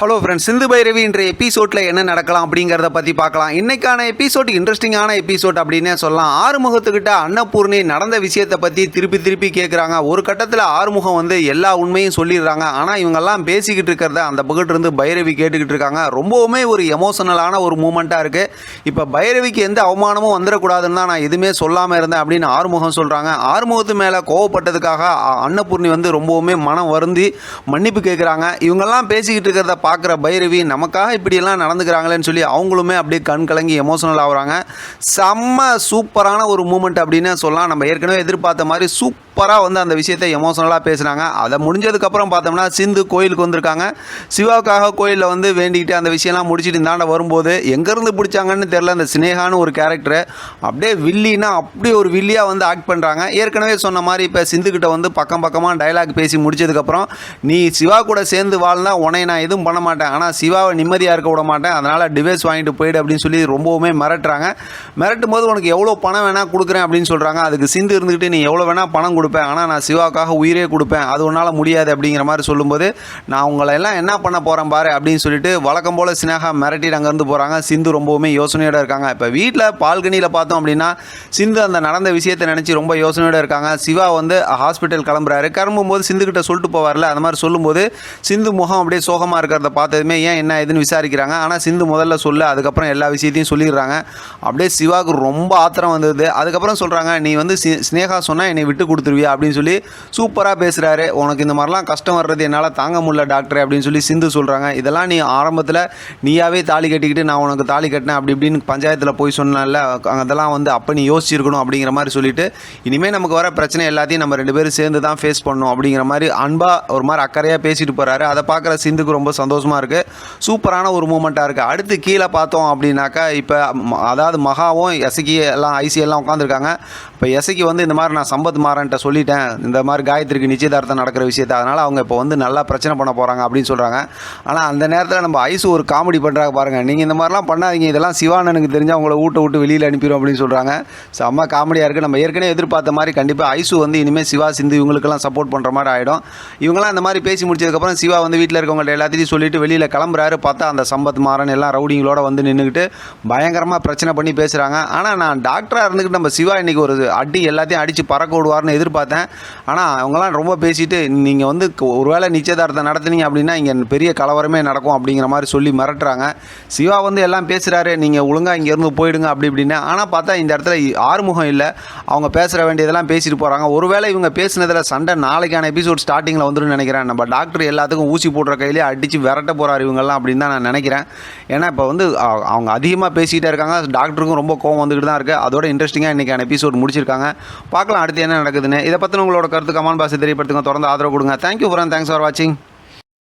Hello friends, Sindhu Bhairavi என்ற எபிசோடில் என்ன நடக்கலாம் அப்படிங்கிறத பற்றி பார்க்கலாம். இன்றைக்கான எபிசோட் இன்ட்ரெஸ்டிங்கான எபிசோட் அப்படின்னே சொல்லலாம். ஆறுமுகத்துக்கிட்ட அன்னபூர்ணி நடந்த விஷயத்தை பற்றி திருப்பி கேட்குறாங்க. ஒரு கட்டத்தில் ஆறுமுகம் எல்லா உண்மையும் சொல்லிடுறாங்க. ஆனால் இவங்கெல்லாம் பேசிக்கிட்டு இருக்கிறத அந்த பக்கத்துலேருந்து பைரவி கேட்டுக்கிட்டு இருக்காங்க. ரொம்பவுமே ஒரு எமோஷனலான ஒரு மூமெண்ட்டாக இருக்குது. இப்போ பைரவிக்கு எந்த அவமானமும் வந்துடக்கூடாதுன்னு தான் நான் எதுவுமே சொல்லாமல் இருந்தேன் அப்படின்னு ஆறுமுகம் சொல்கிறாங்க. ஆறுமுகத்து மேலே கோவப்பட்டதுக்காக அன்னபூர்ணி ரொம்பவுமே மனம் வருந்தி மன்னிப்பு கேட்குறாங்க. இவங்கெல்லாம் பேசிக்கிட்டு இருக்கிறத பார்க்குற பைரவி நமக்காக இப்படியெல்லாம் நடந்துக்கிறாங்களேன்னு சொல்லி அவங்களுமே அப்படியே கண் கலங்கி எமோஷனல் ஆகுறாங்க. செம்ம சூப்பரான ஒரு மூமெண்ட் அப்படின்னு சொல்லலாம். நம்ம ஏற்கனவே எதிர்பார்த்த மாதிரி சூப்பராக அந்த விஷயத்தை எமோஷனலாக பேசுகிறாங்க. அதை முடிஞ்சதுக்கப்புறம் பார்த்தோம்னா சிந்து கோயிலுக்கு வந்திருக்காங்க. சிவாவுக்காக கோயிலில் வேண்டிக்கிட்டு அந்த விஷயம்லாம் முடிச்சுட்டு இந்தாண்ட வரும்போது எங்கேருந்து பிடிச்சாங்கன்னு தெரில, அந்த சினேகான்னு ஒரு கேரக்டரு அப்படியே வில்லினா அப்படி ஒரு வில்லியாக ஆக்ட் பண்ணுறாங்க. ஏற்கனவே சொன்ன மாதிரி இப்போ சிந்துக்கிட்ட பக்கமாக டைலாக் பேசி முடிச்சதுக்கப்புறம் நீ சிவா கூட சேர்ந்து வாழ்ந்தா உன்னை நான் எதுவும் பண்ண மாட்டேன், ஆனால் சிவாவை நிம்மதியாக இருக்க விட மாட்டேன், அதனால் டிவைஸ் வாங்கிட்டு போயிடு அப்படின்னு சொல்லி ரொம்பவுமே மிரட்டுறாங்க. மிரட்டும் போது உனக்கு எவ்வளோ பணம் வேணால் கொடுக்குறேன் அப்படின்னு சொல்கிறாங்க. அதுக்கு சிந்து இருந்துக்கிட்டு நீ எவ்வளோ வேணால் பணம் கொடுப்பேன், ஆனால் நான் சிவாவுக்காக உயிரே கொடுப்பேன், அது உன்னால் முடியாது அப்படிங்கிற மாதிரி சொல்லும்போது நான் உங்களை எல்லாம் என்ன பண்ண போகிறேன் பாரு அப்படின்னு சொல்லிட்டு வழக்கம் போல் சினேகா மிரட்டிட்டு அங்கேருந்து போகிறாங்க. சிந்து ரொம்பவுமே யோசனையோடு இருக்காங்க. இப்போ வீட்டில் பால்கனியில் பார்த்தோம் அப்படின்னா சிந்து அந்த நடந்த விஷயத்தை நினச்சி ரொம்ப யோசனையோடு இருக்காங்க. சிவா ஹாஸ்பிட்டல் கிளம்புறாரு. கிளம்பும்போது சிந்துக்கிட்ட சொல்லிட்டு போவார்ல, அந்த மாதிரி சொல்லும்போது சிந்து முகம் அப்படியே சோகமாக இருக்கிறத பார்த்ததுமே ஏன் என்ன ஏதுன்னு விசாரிக்கிறாங்க. ஆனால் சிந்து முதல்ல சொல்ல, அதுக்கப்புறம் எல்லா விஷயத்தையும் சொல்லிடுறாங்க. அப்படியே சிவாவுக்கு ரொம்ப ஆத்திரம் வந்தது. அதுக்கப்புறம் சொல்கிறாங்க நீ ஸ்னேகா சொன்னால் என்னை விட்டு கொடுத்துருவியா அப்படின்னு சொல்லி சூப்பராக பேசுகிறாரு. உனக்கு இந்த மாதிரிலாம் கஷ்டம் வர்றது என்னால் தாங்க முடியல டாக்டர் அப்படின்னு சொல்லி சிந்து சொல்கிறாங்க. இதெல்லாம் நீ ஆரம்பத்தில் நீயாவே தாலி கட்டிக்கிட்டு நான் உனக்கு தாலி கட்டினேன் அப்படி இப்படின்னு பஞ்சாயத்தில் போய் சொன்னால, அதெல்லாம் அப்போ நீ யோசிச்சிருக்கணும் அப்படிங்கிற மாதிரி சொல்லிட்டு இனிமேல் நமக்கு வர பிரச்சனை எல்லாத்தையும் நம்ம ரெண்டு பேரும் சேர்ந்து தான் ஃபேஸ் பண்ணணும் அப்படிங்கிற மாதிரி அன்பா ஒரு மாதிரி அக்கறையாக பேசிட்டு போகிறாரு. அதை பார்க்குற சிந்துக்கு ரொம்ப சந்தோஷமாக இருக்குது. சூப்பரான ஒரு மூமெண்ட்டாக இருக்குது. அடுத்து கீழே பார்த்தோம் அப்படின்னாக்கா இப்போ அதாவது மகாவும் எசக்கி எல்லாம் ஐசி எல்லாம் உட்காந்துருக்காங்க. இப்போ எசக்கி இந்த மாதிரி நான் சம்பத் மாறன்ட்ட சொல்லிட்டேன் இந்த மாதிரி காயத்ரிக்கு நிச்சயதார்த்தம் நடக்கிற விஷயத்தை, அதனால் அவங்க இப்போ நல்லா பிரச்சனை பண்ண போகிறாங்க அப்படின்னு சொல்கிறாங்க. ஆனால் அந்த நேரத்தில் நம்ம ஐசு ஒரு காமெடி பண்ணுறாங்க பாருங்கள், நீங்கள் இந்த மாதிரிலாம் பண்ணாதீங்க, இதெல்லாம் சிவானனுக்கு தெரிஞ்சால் அவங்கள விட்டு வெளியில் அனுப்பிடும் அப்படின்னு சொல்கிறாங்க. செம்ம காமெடியாக இருக்குது. நம்ம ஏற்கனவே எதிர்பார்த்த மாதிரி கண்டிப்பாக ஐசு இனிமேல் சிவா சிந்து இவங்களுக்கெல்லாம் சப்போர்ட் பண்ணுற மாதிரி ஆகிடும். இவங்களாம் இந்த மாதிரி பேசி முடிச்சதுக்கப்புறம் சிவா வீட்டில் இருக்கவங்கள்ட்ட எல்லாத்தையும் சொல்லிட்டு வெளியில் கிளம்புறாரு. பார்த்தா அந்த சம்பத் மாறன் எல்லாம் ரவுடிங்களோட நின்றுக்கிட்டு பயங்கரமாக பிரச்சனை பண்ணி பேசுகிறாங்க. ஆனால் நான் டாக்டராக இருந்துக்கிட்டு நம்ம சிவா இன்றைக்கி ஒரு அடி எல்லாத்தையும் அடித்து பறக்க விடுவார்னு எதிர்பார்த்தேன். ஆனால் அவங்களாம் ரொம்ப பேசிட்டு நீங்கள் ஒருவேளை நிச்சயதார்த்தம் நடத்துனீங்க அப்படின்னா இங்கே பெரிய கலவரமே நடக்கும் அப்படிங்கிற மாதிரி சொல்லி மிரட்டுறாங்க. சிவா எல்லாம் பேசுகிறாரு, நீங்கள் ஒழுங்காக இங்கேருந்து போயிடுங்க அப்படி இப்படின்னு. ஆனால் பார்த்தா இந்த இடத்துல ஆறுமுகம் இல்லை, அவங்க பேசுகிற வேண்டியதெல்லாம் பேசிட்டு போகிறாங்க. ஒருவேளை இவங்க பேசினதில் சண்டை நாளைக்கான எபிசோட் ஸ்டார்டிங்கில் வந்துடும் நினைக்கிறேன். நம்ம டாக்டர் எல்லாத்துக்கும் ஊசி போடுற கையிலே அடித்து விரட்ட போகிறார் இவங்கெல்லாம் அப்படின்னு தான் நான் நினைக்கிறேன். ஏன்னா இப்போ அவங்க அதிகமாக பேசிக்கிட்டே இருக்காங்க. டாக்டருக்கும் ரொம்ப கோவம் வந்துக்கிட்டு தான் இருக்குது. அதோட இன்ட்ரெஸ்டிங்காக இன்றைக்கான எபிசோட் முடிச்சிருக்காங்க. பார்க்கலாம் அடுத்து என்ன நடக்குதுன்னு. இதை பற்றி உங்களோட கருத்து கமெண்ட் பாக்ஸில் தெரியப்படுத்துங்க. தொடர்ந்து ஆதரவு கொடுங்க. தேங்க்யூ ஃபார் வாட்சிங்.